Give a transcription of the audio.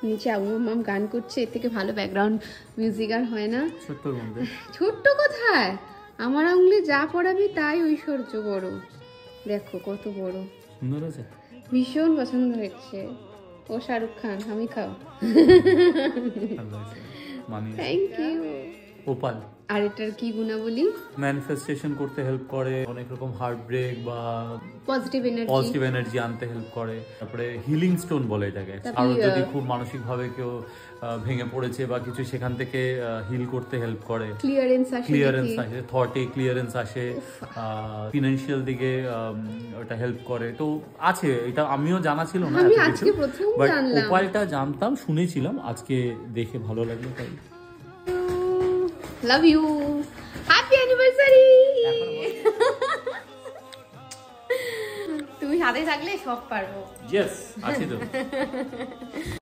নিচে আবু মাম গান করছে, এর থেকে ভালো ব্যাকগ্রাউন্ড মিউজিক আর হয় না। ছোট্টর মধ্যে ছোট্ট কোথায়, আমার আঙুলে যা পড়াবি তাই ঐশ্বর্য বড়। দেখো কত বড়, সুন্দর আছে, ভীষণ পছন্দ হচ্ছে। ও শাহরুখ খান, আমি খাও। Thank you. ওপাল। আর এটার কি গুণাবলী? ম্যানিফেস্টেশন করতে হেল্প করে, অনেক রকম হার্ট ব্রেক বা পজিটিভ এনার্জি আনতে হেল্প করে। তারপরে হিলিং স্টোন বলে এটাকে। আর যদি খুব মানসিক ভাবে কেউ ভেঙে পড়েছে বা কিছু, সেখান থেকে হিল করতে হেল্প করে। ক্লিয়ারেন্স আসে, থটে ক্লিয়ারেন্স আসে, ফিনান্সিয়াল দিকে ওটা হেল্প করে। তো আছে, এটা আমিও জানা ছিল না, বাট ওপালটা জানতাম, শুনেছিলাম, আজকে দেখে ভালো লাগলো। তাই লাভ ইউ, হ্যাপি অ্যানিভার্সারি। তুমি সাথে থাকলে সব পারবো। ইয়েস, আছি তো।